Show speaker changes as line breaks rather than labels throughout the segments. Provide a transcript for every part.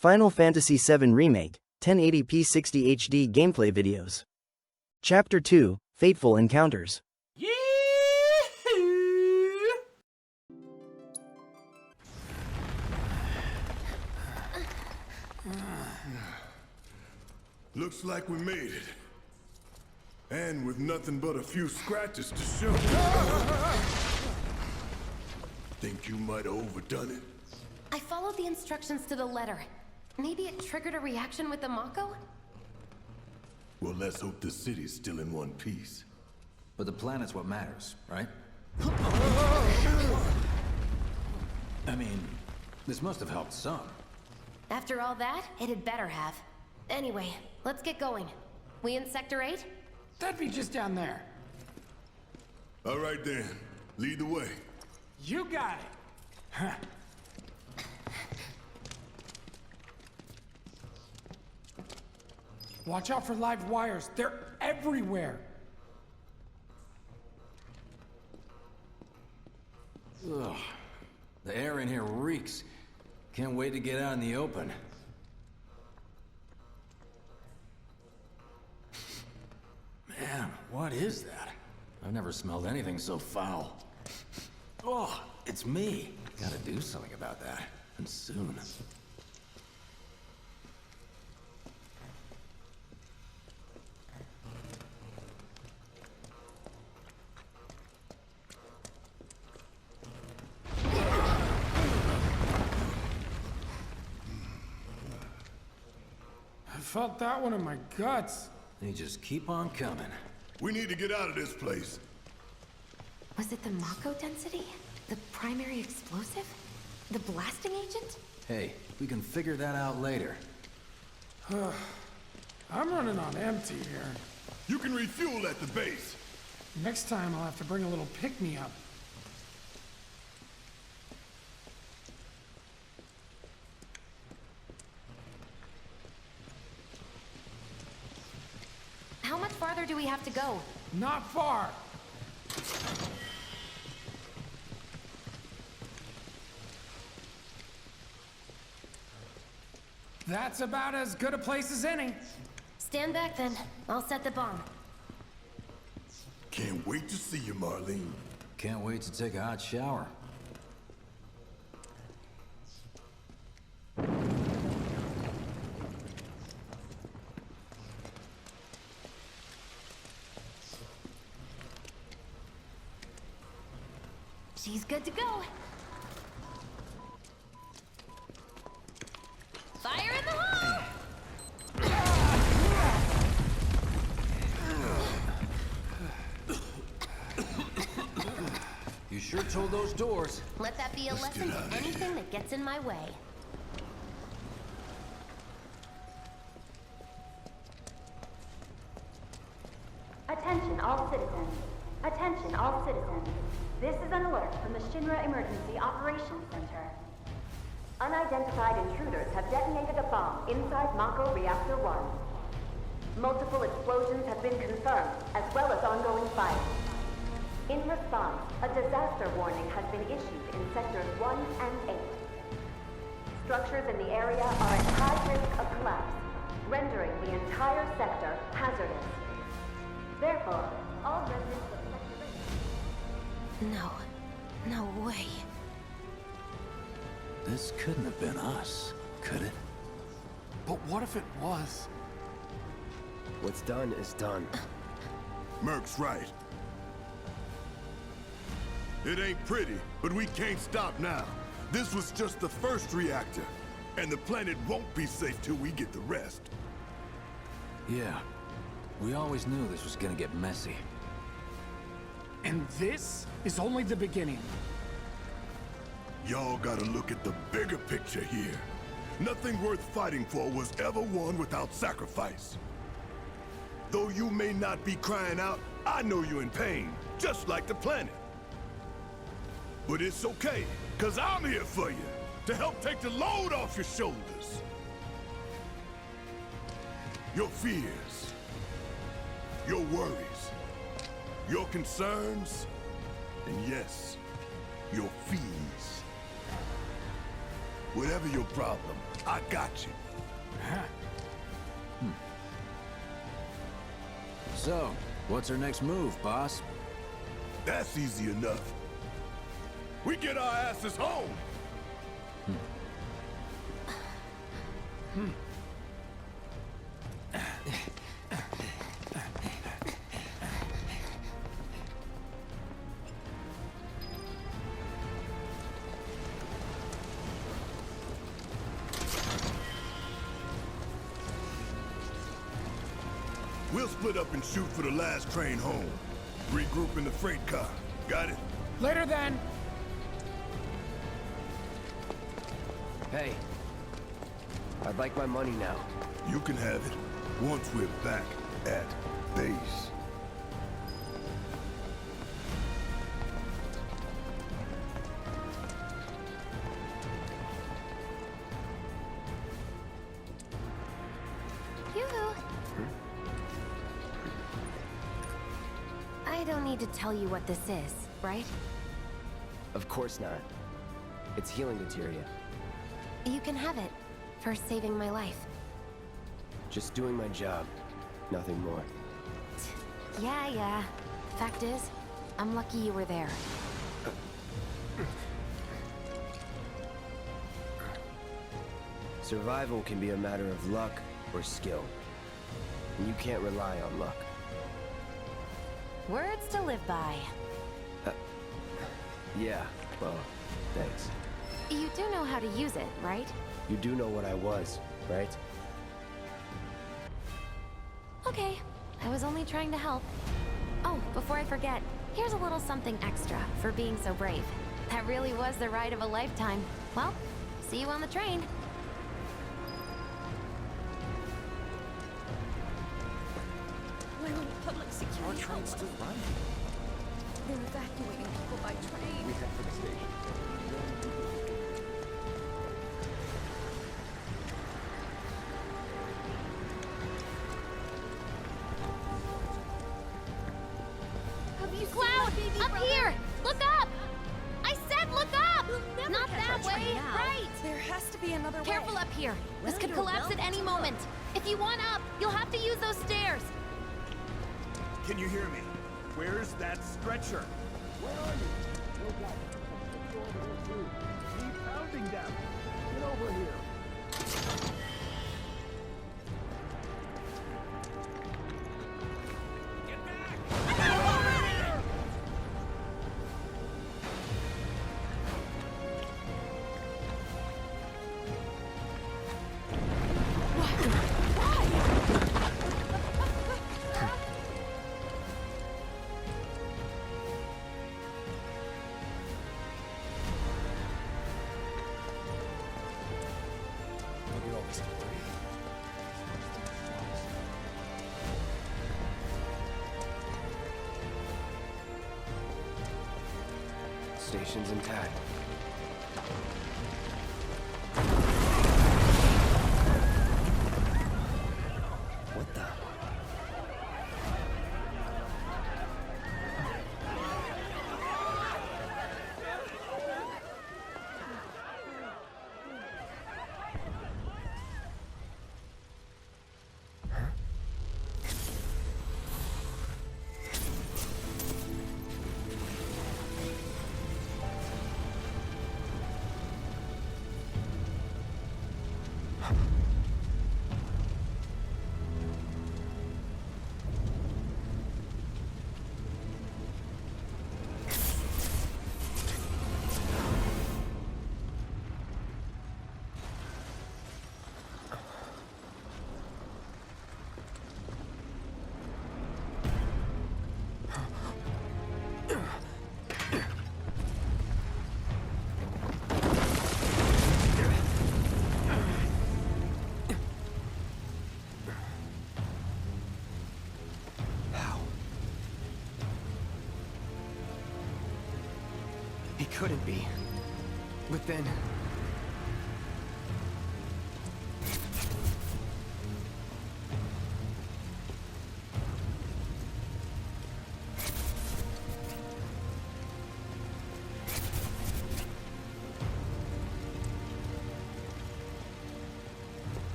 Final Fantasy VII Remake, 1080p 60 HD gameplay videos. Chapter 2, Fateful Encounters.
Looks like we made it. And with nothing but a few scratches to show. Think you might have overdone it?
I followed the instructions to the letter. Maybe it triggered a reaction with the Mako?
Well, let's hope the city's still in one piece.
But the planet's what matters, right? I mean, this must have helped some.
After all that, it had better have. Anyway, let's get going. We in Sector 8?
That'd be just down there.
All right then, lead the way.
You got it. Huh. Watch out for live wires. They're everywhere.
Ugh. The air in here reeks. Can't wait to get out in the open. Man, what is that? I've never smelled anything so foul. Oh, it's me. Gotta do something about that. And soon.
I felt that one in my guts.
They just keep on coming.
We need to get out of this place.
Was it the Mako density? The primary explosive? The blasting agent?
Hey, we can figure that out later.
I'm running on empty here.
You can refuel at the base.
Next time I'll have to bring a little pick-me-up.
How much farther do we have to go?
Not far. That's about as good a place as any.
Stand back then. I'll set the bomb.
Can't wait to see you, Marlene.
Can't wait to take a hot shower.
She's good to go. Fire in the hole!
You sure told those doors.
Let that be a lesson to anything that gets in my way.
Attention all citizens. Attention all citizens. This is an alert from the Shinra Emergency Operations Center. Unidentified intruders have detonated a bomb inside Mako Reactor 1. Multiple explosions have been confirmed, as well as ongoing fire. In response, a disaster warning has been issued in Sectors 1 and 8. Structures in the area are at high risk of collapse, rendering the entire sector hazardous. Therefore, all residents of Sector 8...
No way.
This couldn't have been us, could it?
But what if it was?
What's done is done.
Merc's right. It ain't pretty, but we can't stop now. This was just the first reactor, and the planet won't be safe till we get the rest.
Yeah. We always knew this was gonna get messy.
And this is only the beginning.
Y'all gotta look at the bigger picture here. Nothing worth fighting for was ever won without sacrifice. Though you may not be crying out, I know you're in pain, just like the planet. But it's okay, 'cause I'm here for you, to help take the load off your shoulders. Your fears, your worries, your concerns, and yes, your fees. Whatever your problem, I got you.
So, what's our next move, boss?
That's easy enough. We get our asses home! We'll split up and shoot for the last train home. Regroup in the freight car. Got it?
Later then.
Hey. I'd like my money now.
You can have it once we're back at base.
Yoo-hoo. I don't need to tell you what this is, right?
Of course not. It's healing materia.
You can have it, for saving my life.
Just doing my job. Nothing more.
Yeah. Fact is, I'm lucky you were there.
Survival can be a matter of luck or skill. And you can't rely on luck.
Words to live by.
Yeah, well, thanks.
You do know how to use it, right?
You do know what I was, right?
Okay, I was only trying to help. Oh, before I forget, here's a little something extra for being so brave. That really was the ride of a lifetime. Well, see you on the train.
Why won't public security help us? They're evacuating people by train.
We head for the station.
Have you
Cloud!
seen my baby
Up
brother?
here! Look up! I said look up!
We'll never
Not
catch
that
our train
way!
now.
Right!
There has to be another
Careful
way.
up here. This
Well,
could
you're
collapse at
welcome
any
to
moment. If you want up, you'll have to use those stairs.
Can you hear me? Where's that stretcher? Where are you? No doubt. Keep pounding them. Get over here.
Station's intact. What the? He couldn't be. But then...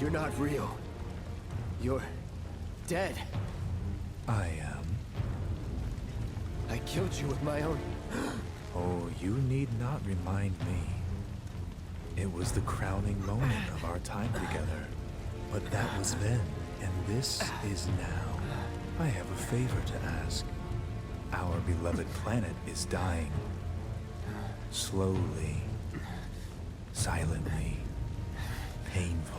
You're not real. You're dead.
I am.
I killed you with my own...
Oh, you need not remind me. It was the crowning moment of our time together. But that was then, and this is now. I have a favor to ask. Our beloved planet is dying. Slowly. Silently. Painfully.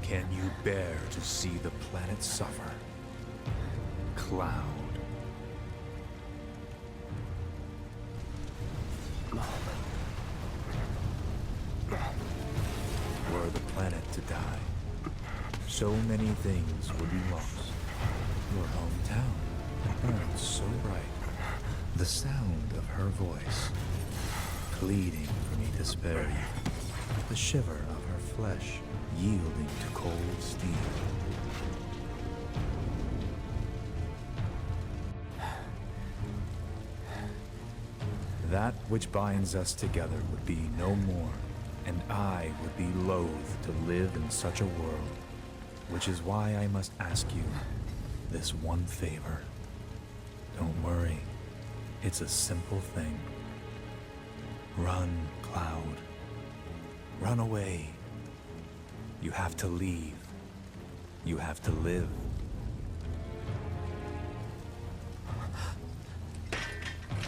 Can you bear to see the planet suffer? Cloud. Were the planet to die, so many things would be lost. Your hometown burned so bright. The sound of her voice, pleading for me to spare you. The shiver of her flesh, yielding to cold steel. That which binds us together would be no more, and I would be loath to live in such a world, which is why I must ask you this one favor. Don't worry, it's a simple thing. Run, Cloud. Run away. You have to leave. You have to live.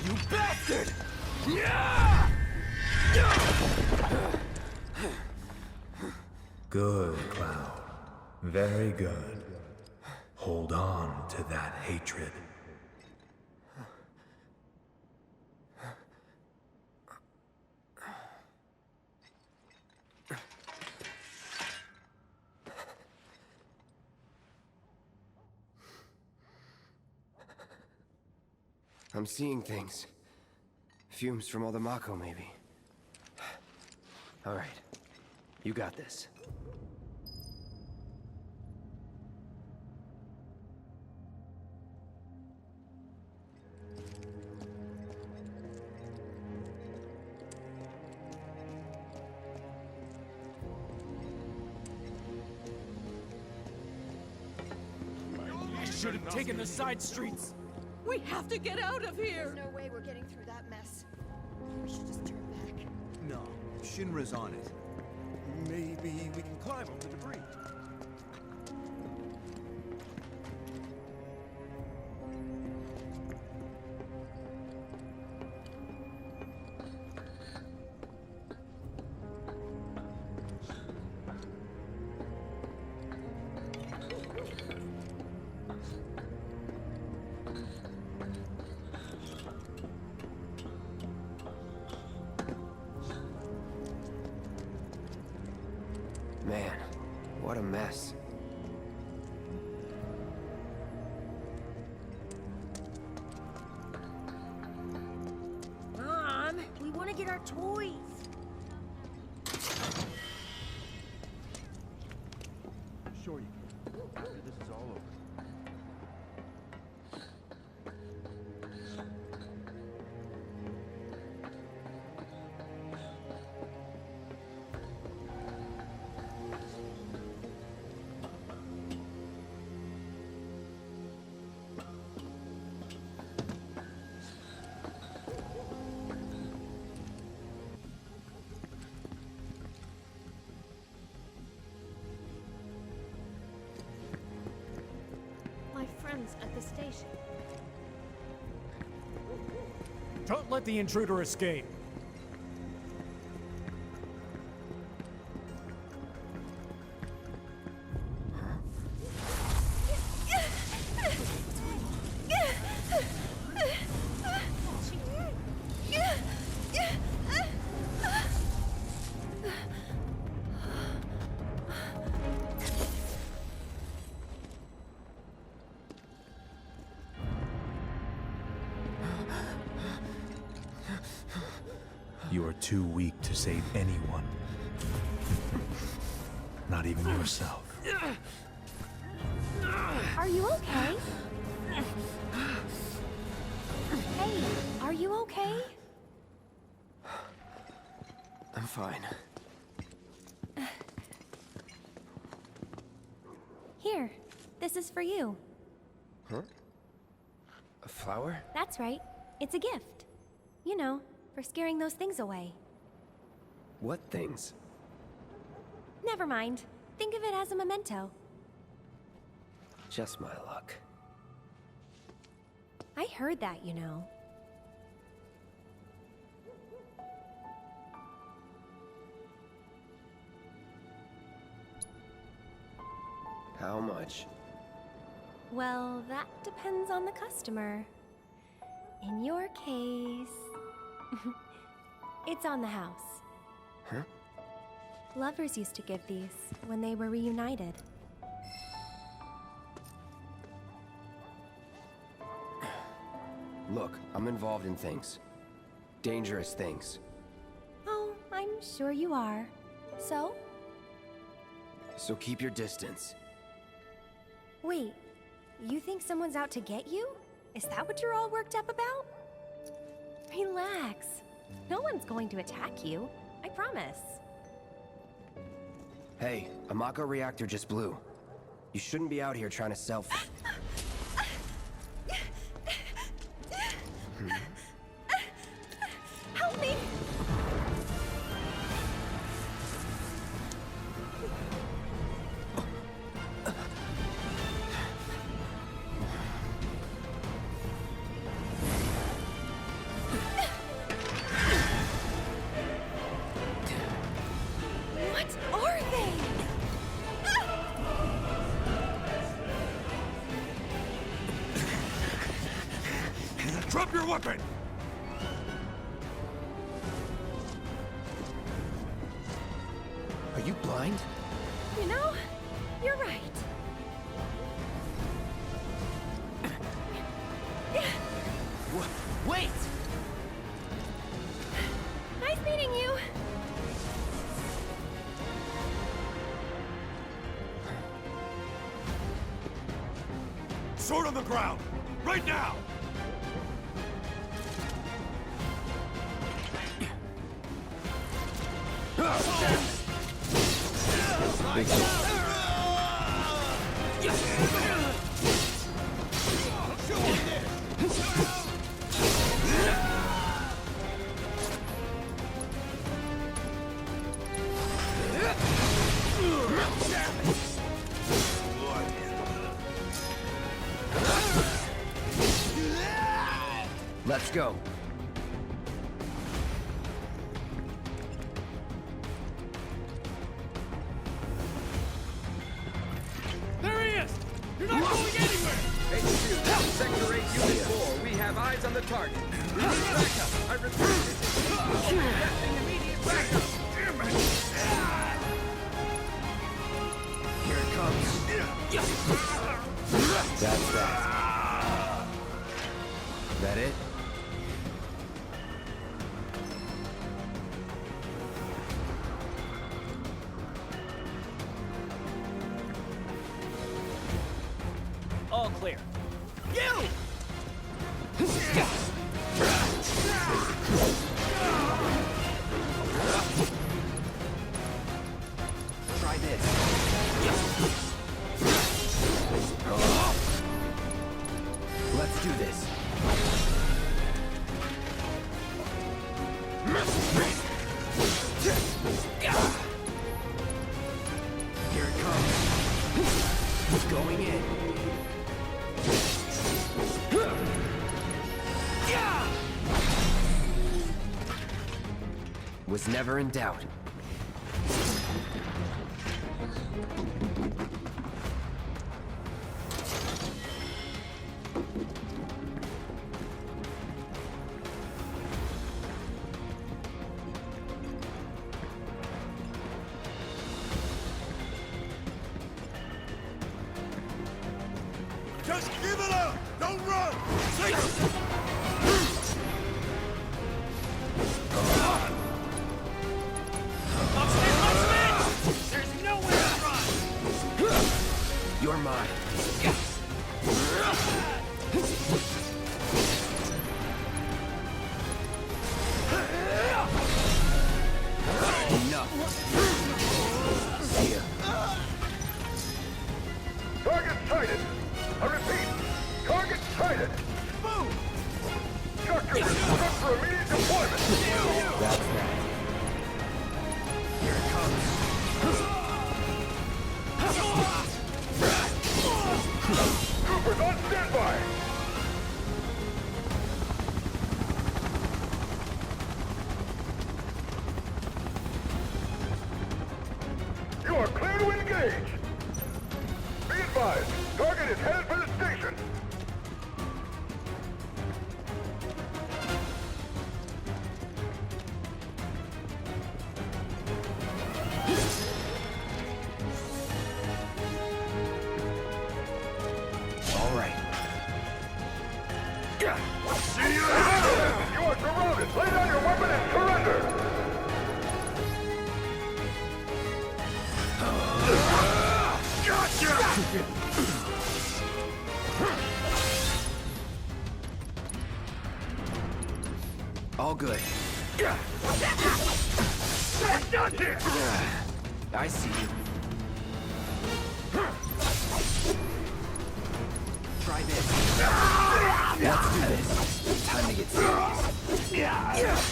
You bastard!
Good, Cloud. Very good. Hold on to that hatred.
I'm seeing things. Fumes from all the Mako, maybe. All right. You got this.
I should have taken the side streets.
We have to get out of here!
There's no way we're getting through that mess. We should just turn back.
No, Shinra's on it. Maybe we can climb over the debris.
Man, what a mess.
Mom, we want to get our toys.
Sure you can. After this is all over.
My friends at the station.
Don't let the intruder escape.
You are too weak to save anyone. Not even yourself.
Are you okay? Hey, are you okay?
I'm fine.
Here, this is for you.
Huh? A flower?
That's right. It's a gift. You know, for scaring those things away.
What things?
Never mind. Think of it as a memento.
Just my luck.
I heard that, you know.
How much?
Well, that depends on the customer. In your case... it's on the house.
Huh?
Lovers used to give these when they were reunited.
Look, I'm involved in things. Dangerous things.
Oh, I'm sure you are. So?
So keep your distance.
Wait, you think someone's out to get you? Is that what you're all worked up about? Relax. No one's going to attack you. I promise.
Hey, a Mako reactor just blew. You shouldn't be out here trying to self...
Help me! What are they?
Drop your weapon!
Are you blind?
You know, you're right.
Wait!
Nice meeting you.
Sword on the ground! Right now!
Let's go.
There he is! You're not going anywhere!
HQ, Sector 8, Unit 4, we have eyes on the target. We need backup. I repeat, requesting immediate backup.
Here it comes. That's that. That it?
All clear. You!
Try this. Let's do this. Here it comes. Going in. Was never in doubt.
Just give it up! Don't run! Take it! engage! Be advised, target is headed for the station!
All right.
See you ahead! You are surrounded! Lay down your weapon and surrender! Gotcha!
All good. I see you. Try this. Let's do this. Time to get serious.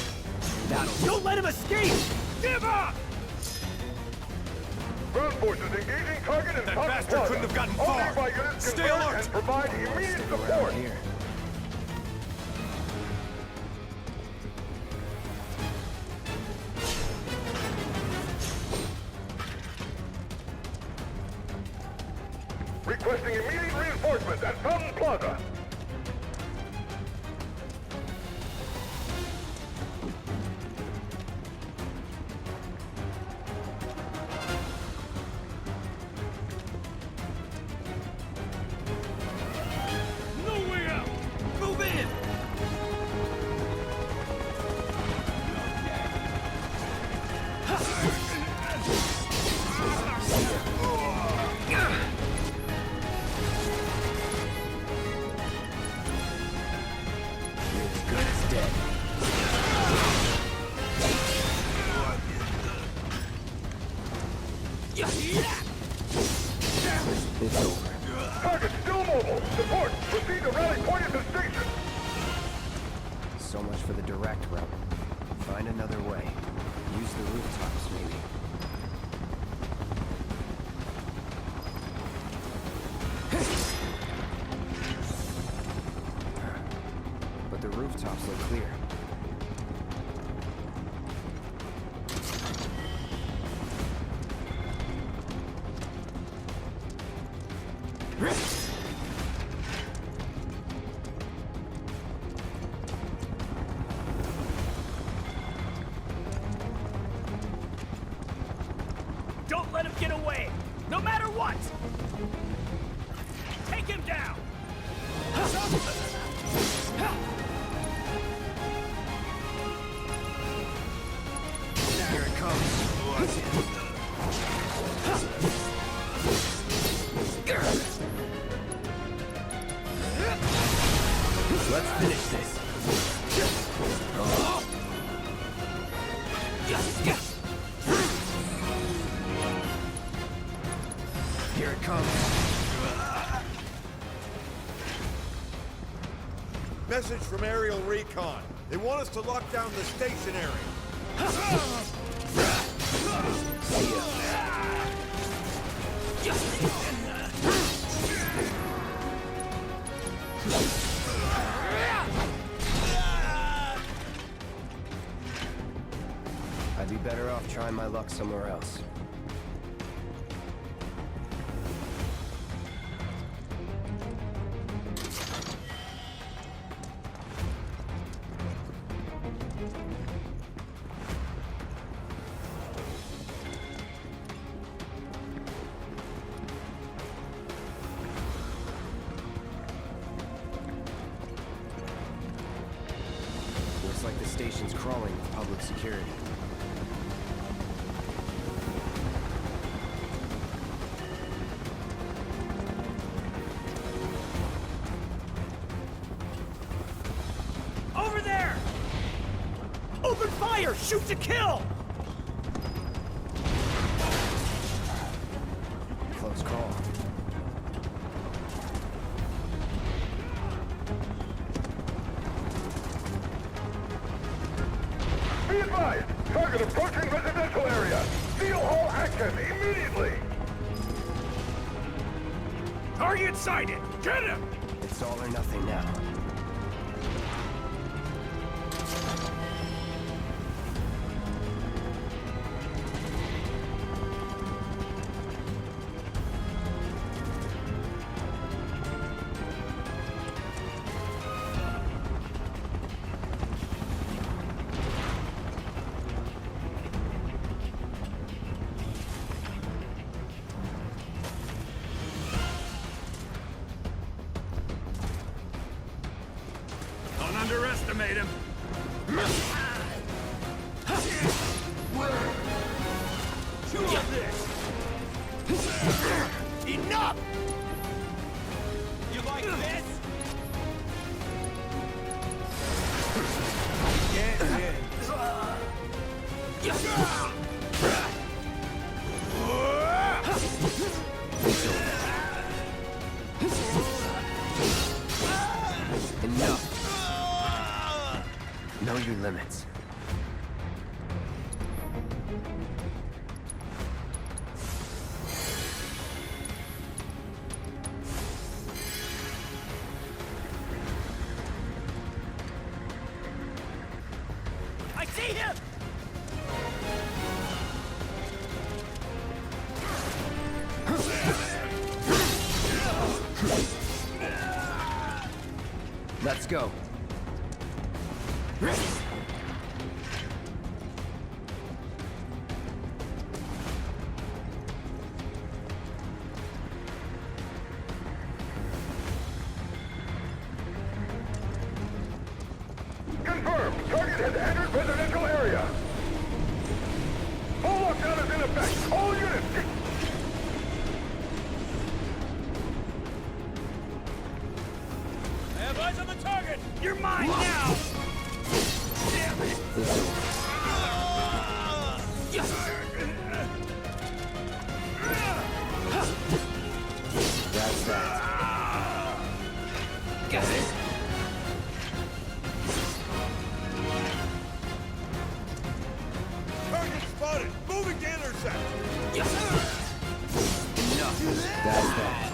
Don't let him escape! Give up!
Ground forces engaging target and
That bastard couldn't have gotten far. Stay alert!
And provide immediate support.
Here.
Requesting immediate reinforcements at Fountain Plaza.
No way out! Move in!
Good as dead. It's over.
Target still mobile. Support. Proceed to rally point at the station.
So much for the direct route. Find another way. Use the rooftops, maybe. But the rooftops look clear.
Don't let him get away! No matter what! Take him down!
Here it comes. Let's finish this. Here it comes.
Message from aerial recon. They want us to lock down the station area.
See ya. I'd be better off trying my luck somewhere else. Looks like the station's crawling with public security.
Over there! Open fire! Shoot to kill!
Close call.
Be advised, target approaching residential area. Steel Hall active immediately.
Target sighted! Get him!
It's all or nothing now.
underestimate him. Chew on this. Enough! You like this?
Enough. Know your limits.
I see him!
Let's go.
Confirmed. Target has entered residential area. Full lockdown is in effect. All units.
I have eyes on the target! You're mine now! Damn it!
That's that. Got it.
Target spotted! Moving to intercept!
Enough. That's that.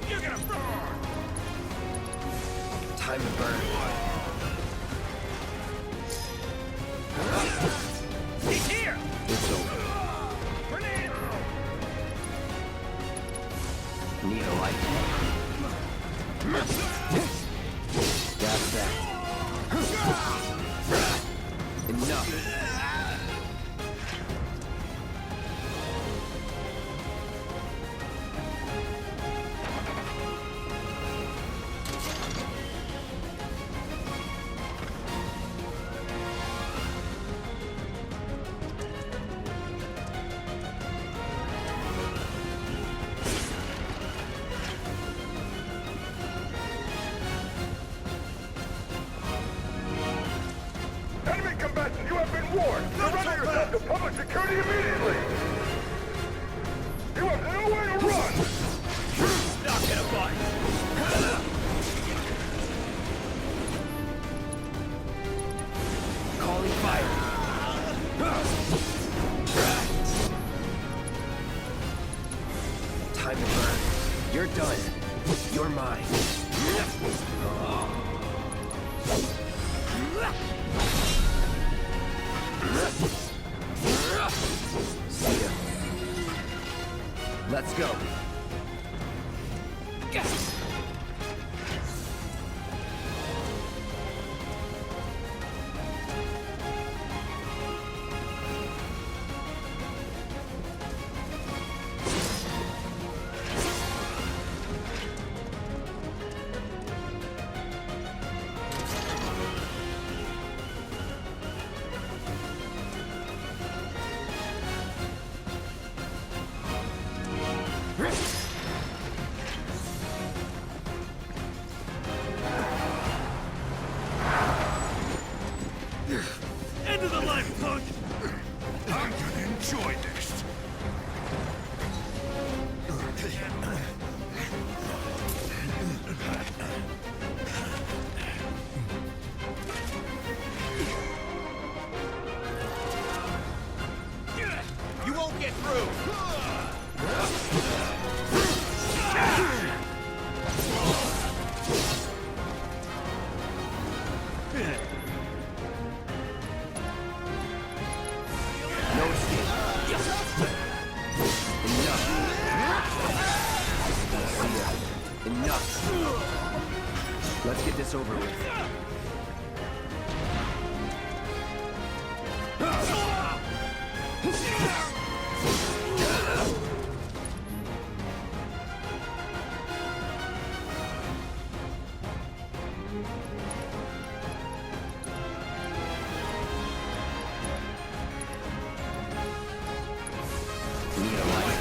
You're gonna burn!
Time to burn.
He's here!
It's over.
Grenade!
Need a light. That's that. Enough.
Enemy combatants, you have been warned. Surrender yourself to public security immediately. You have nowhere to run.
Not gonna bite!
Calling fire. Time to burn. You're done. You're mine. See ya. Let's go.
End of the line, punk! I'm gonna enjoy this.
You won't get through!
No escape. Enough. See ya. Enough. Let's get this over with. Need a light?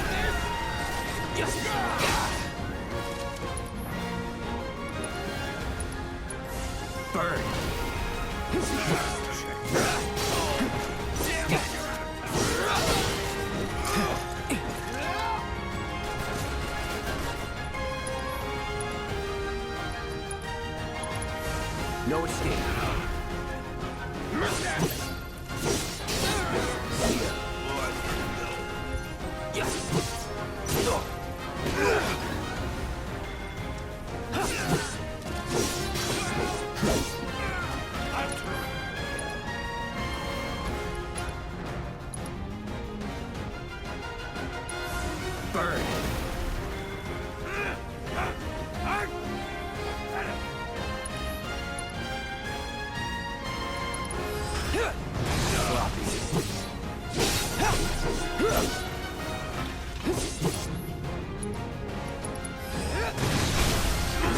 Burn! No escape. Burn!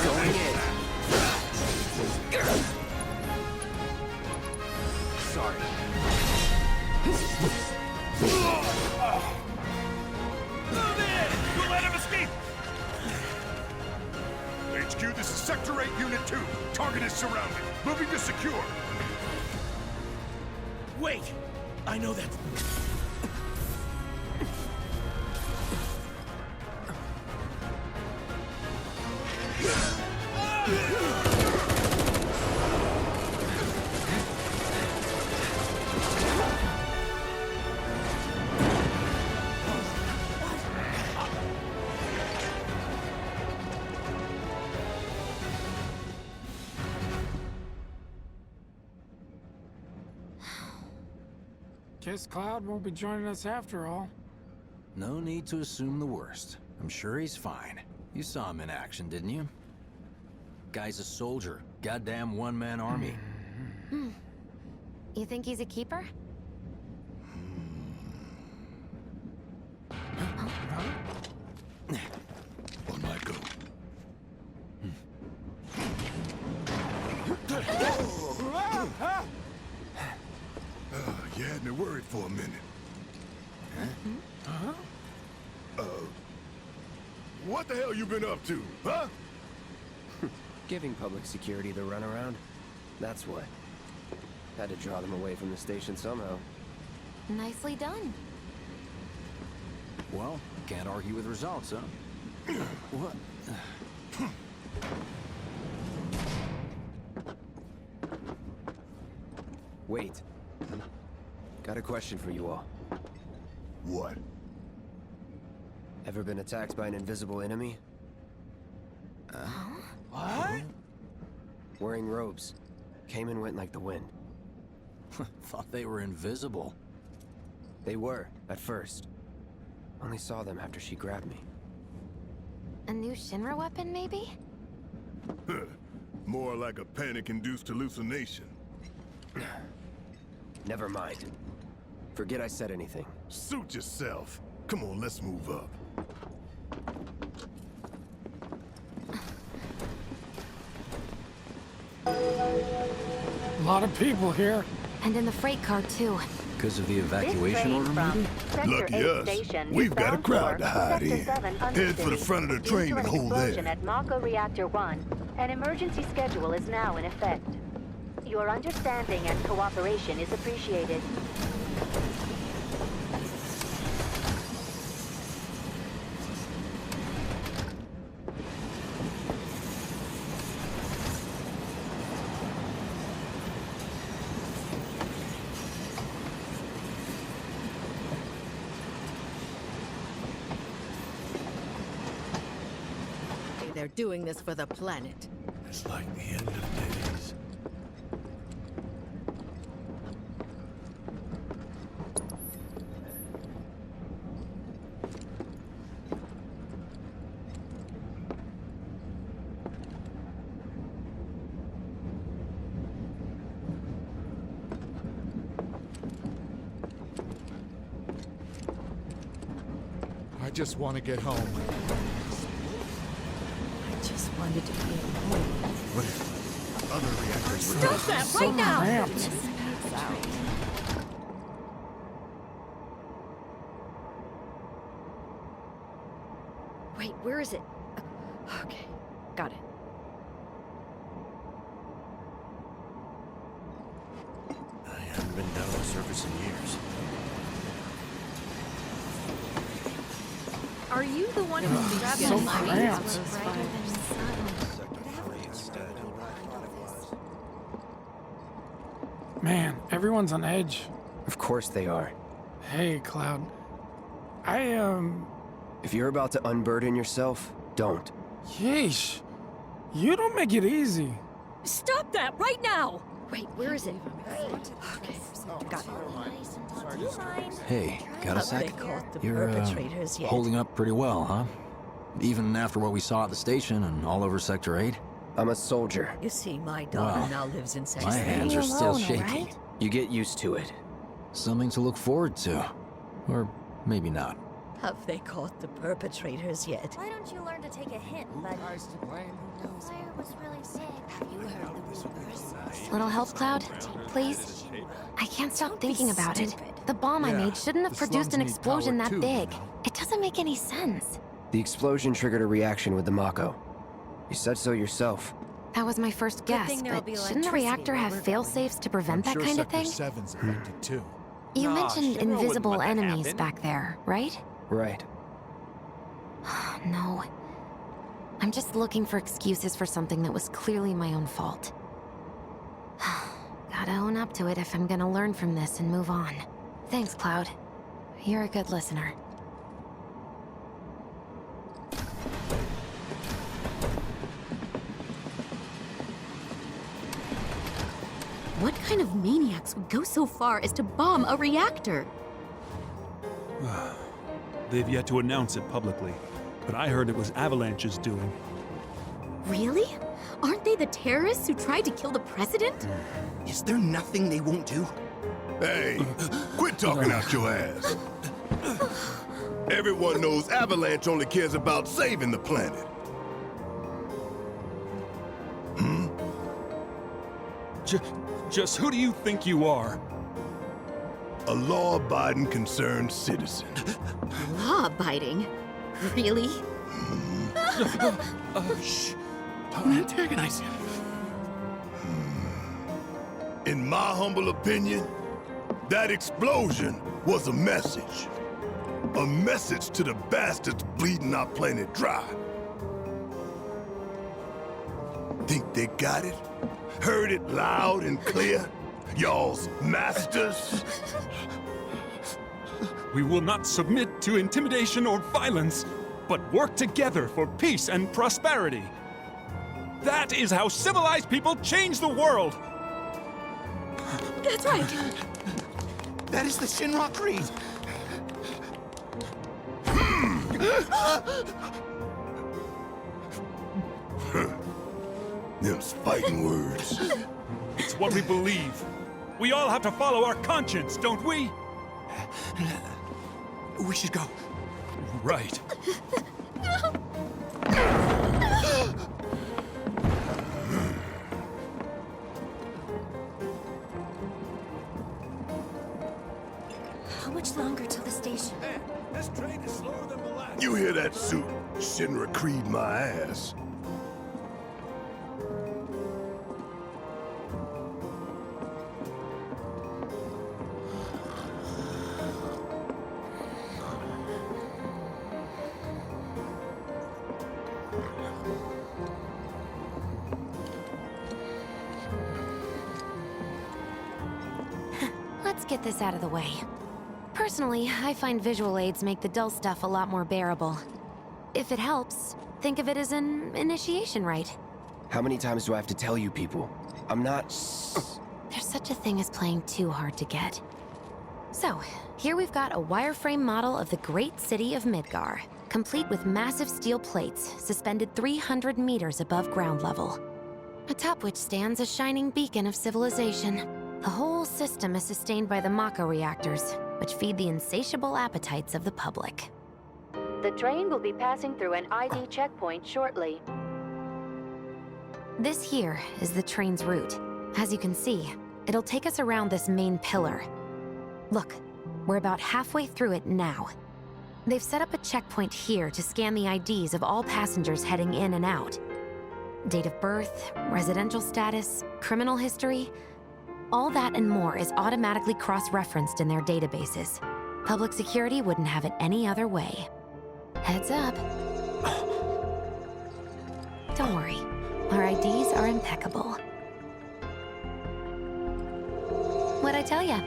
Going in. Sorry.
Move in! Don't let him escape! HQ, this is Sector 8, Unit 2. Target is surrounded. Moving to secure.
Wait! I know that.
Guess Cloud won't be joining us after all.
No need to assume the worst. I'm sure he's fine. You saw him in action, didn't you? Guy's a soldier. Goddamn one-man army.
You think he's a keeper?
On my go. You had me worried for a minute. What the hell you been up to, huh?
Giving public security the runaround. That's what. Had to draw them away from the station somehow.
Nicely done.
Well, can't argue with results, huh? What?
Wait. Got a question for you all.
What?
Ever been attacked by an invisible enemy?
What?
Wearing robes. Came and went like the wind.
Thought they were invisible.
They were, at first. Only saw them after she grabbed me.
A new Shinra weapon, maybe?
More like a panic-induced hallucination.
Never mind. Forget I said anything.
Suit yourself. Come on, let's move up.
A lot of people here.
And in the freight car, too.
Because of the evacuation order, maybe?
Lucky us. We've got a crowd to hide in. Head for the front of the train and hold there.
At Mako Reactor 1. An emergency schedule is now in effect. Your understanding and cooperation is appreciated.
They're doing this for the planet.
It's like the end of days.
I just want to get home.
I just wanted to be at home.
What if other reactors were...
Stop that right now!
Cramped.
Pass out.
Wait, where is it? Okay, got it.
I haven't been down to the surface in years.
Are you the one who's grabbed
So
my
cramped. Man, everyone's on edge.
Of course they are.
Hey, Cloud.
If you're about to unburden yourself, don't.
Yeesh. You don't make it easy.
Stop that right now! Wait, where is it? Okay, got it.
Hey, got a sec?
caught the
You're,
perpetrators yet?
holding up pretty well, huh? Even after what we saw at the station and all over Sector 8?
I'm a soldier.
You see, my daughter
Wow.
now lives in Sector
My hands are still
alone,
shaky.
right?
You get used to it.
Something to look forward to. Or maybe not.
Have they caught the perpetrators yet?
Why don't you learn to take a hint, buddy? Claire was really sick. Have you heard the rumors?
Little help, Cloud? Please? I can't stop thinking about it. The bomb I made shouldn't have produced an explosion that big. It doesn't make any sense.
The explosion triggered a reaction with the Mako. You said so yourself.
That was my first guess,
thing there'll
but
be
shouldn't the
electricity
reactor
where
have
we're
fail-safes to prevent that kind of thing?
7's affected too.
You
Nah,
mentioned
Shinra wouldn't
invisible
let that
enemies
happen.
back there, right?
Right.
No. I'm just looking for excuses for something that was clearly my own fault. Gotta own up to it if I'm gonna learn from this and move on. Thanks, Cloud. You're a good listener.
What kind of maniacs would go so far as to bomb a reactor?
They've yet to announce it publicly, but I heard it was Avalanche's doing.
Really? Aren't they the terrorists who tried to kill the president?
Is there nothing they won't do?
Hey, quit talking out your ass. Everyone knows Avalanche only cares about saving the planet.
Just who do you think you are?
A law-abiding, concerned citizen.
Law-abiding? Really?
Shh. Don't antagonize him.
In my humble opinion, that explosion was a message. A message to the bastards bleeding our planet dry. Think they got it? Heard it loud and clear? Y'all's masters?
We will not submit to intimidation or violence, but work together for peace and prosperity. That is how civilized people change the world!
That's right!
That is the Shinra Creed!
Them's fighting words.
It's what we believe. We all have to follow our conscience, don't we?
We should go.
Right.
How much longer till the station?
Man, this train is slower than molasses. You hear that suit? Shinra Creed my ass.
Let's get this out of the way. Personally, I find visual aids make the dull stuff a lot more bearable. If it helps, think of it as an initiation rite.
How many times do I have to tell you people? I'm not...
There's such a thing as playing too hard to get. So, here we've got a wireframe model of the great city of Midgar, complete with massive steel plates suspended 300 meters above ground level, atop which stands a shining beacon of civilization. The whole system is sustained by the Mako reactors, which feed the insatiable appetites of the public.
The train will be passing through an ID checkpoint shortly.
This here is the train's route. As you can see, it'll take us around this main pillar. Look, we're about halfway through it now. They've set up a checkpoint here to scan the IDs of all passengers heading in and out. Date of birth, residential status, criminal history, all that and more is automatically cross-referenced in their databases. Public security wouldn't have it any other way. Heads up. Don't worry, our IDs are impeccable. What'd I tell ya?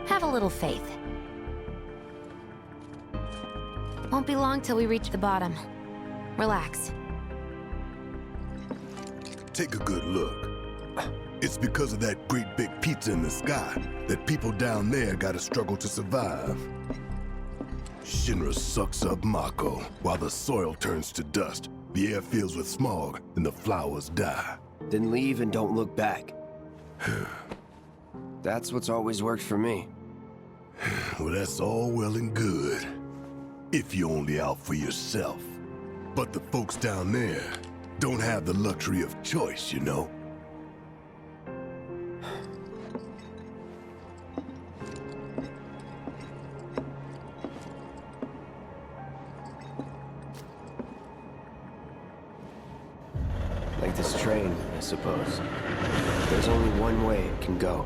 Have a little faith. Won't be long till we reach the bottom. Relax.
Take a good look. It's because of that great big pizza in the sky that people down there gotta struggle to survive. Shinra sucks up Mako while the soil turns to dust, the air fills with smog, and the flowers die.
Then leave and don't look back. That's what's always worked for me.
Well, that's all well and good. If you're only out for yourself. But the folks down there don't have the luxury of choice, you know?
Like this train, I suppose. There's only one way it can go.